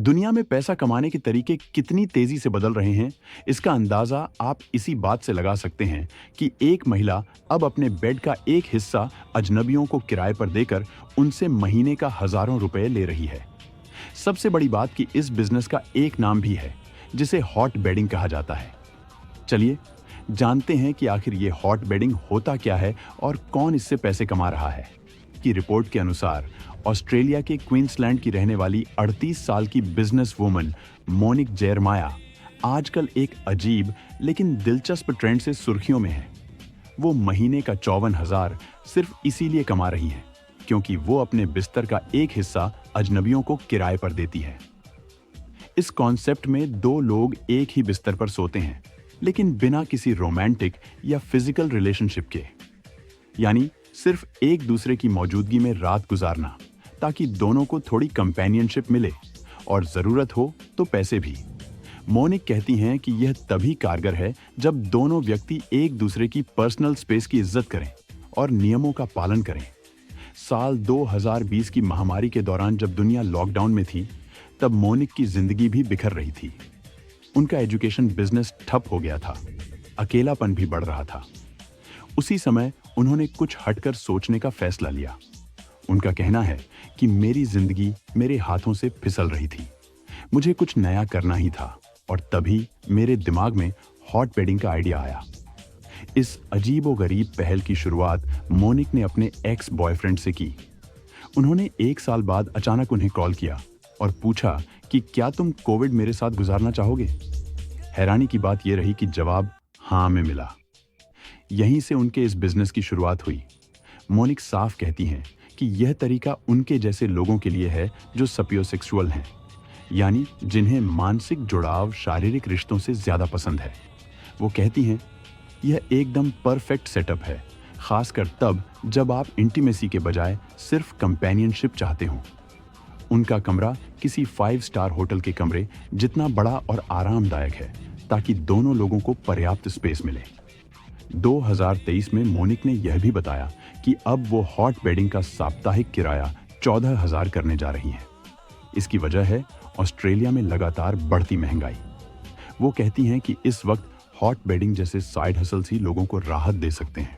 दुनिया में पैसा कमाने के तरीके कितनी तेजी से बदल रहे हैं, इसका अंदाजा आप इसी बात से लगा सकते हैं कि एक महिला अब अपने बेड का एक हिस्सा अजनबियों को किराए पर देकर उनसे महीने का हजारों रुपए ले रही है। सबसे बड़ी बात कि इस बिजनेस का एक नाम भी है जिसे हॉट बेडिंग कहा जाता है। चलिए जानते हैं कि आखिर ये हॉट बेडिंग होता क्या है और कौन इससे पैसे कमा रहा है। की रिपोर्ट के अनुसार ऑस्ट्रेलिया के क्वींसलैंड की रहने वाली 38 साल की बिजनेस वुमन मोनिक जेरमाया आजकल एक अजीब लेकिन दिलचस्प ट्रेंड से सुर्खियों में है। वो महीने का 54,000 सिर्फ इसीलिए कमा रही हैं क्योंकि वो अपने बिस्तर का एक हिस्सा अजनबियों को किराए पर देती है। इस कॉन्सेप्ट में दो लोग एक ही बिस्तर पर सोते हैं लेकिन बिना किसी रोमांटिक या फिजिकल रिलेशनशिप के, यानी सिर्फ एक दूसरे की मौजूदगी में रात गुजारना ताकि दोनों को थोड़ी कंपेनियनशिप मिले और जरूरत हो तो पैसे भी। मोनिक कहती हैं कि यह तभी कारगर है जब दोनों व्यक्ति एक दूसरे की पर्सनल स्पेस की इज्जत करें और नियमों का पालन करें। साल 2020 की महामारी के दौरान जब दुनिया लॉकडाउन में थी, तब मोनिक की जिंदगी भी बिखर रही थी। उनका एजुकेशन बिजनेस ठप हो गया था, अकेलापन भी बढ़ रहा था। उसी समय उन्होंने कुछ हटकर सोचने का फैसला लिया। उनका कहना है कि मेरी जिंदगी मेरे हाथों से फिसल रही थी, मुझे कुछ नया करना ही था और तभी मेरे दिमाग में हॉट बेडिंग का आइडिया आया। इस अजीबोगरीब पहल की शुरुआत मोनिक ने अपने एक्स बॉयफ्रेंड से की। उन्होंने 1 साल बाद अचानक उन्हें कॉल किया और पूछा कि क्या तुम कोविड मेरे साथ गुजारना चाहोगे। हैरानी की बात यह रही कि जवाब हाँ में मिला। यहीं से उनके इस बिजनेस की शुरुआत हुई। मोनिक साफ कहती हैं कि यह तरीका उनके जैसे लोगों के लिए है जो सपियोसेक्सुअल हैं, यानी जिन्हें मानसिक जुड़ाव शारीरिक रिश्तों से ज्यादा पसंद है। वो कहती हैं यह एकदम परफेक्ट सेटअप है, खासकर तब जब आप इंटीमेसी के बजाय सिर्फ कंपेनियनशिप चाहते हो। उनका कमरा किसी 5 स्टार होटल के कमरे जितना बड़ा और आरामदायक है ताकि दोनों लोगों को पर्याप्त स्पेस मिले। 2023 में मोनिक ने यह भी बताया कि अब वो हॉट बेडिंग का साप्ताहिक किराया 14,000 करने जा रही हैं। इसकी वजह है ऑस्ट्रेलिया में लगातार बढ़ती महंगाई। वो कहती हैं कि इस वक्त हॉट बेडिंग जैसे साइड हसल्स ही लोगों को राहत दे सकते हैं।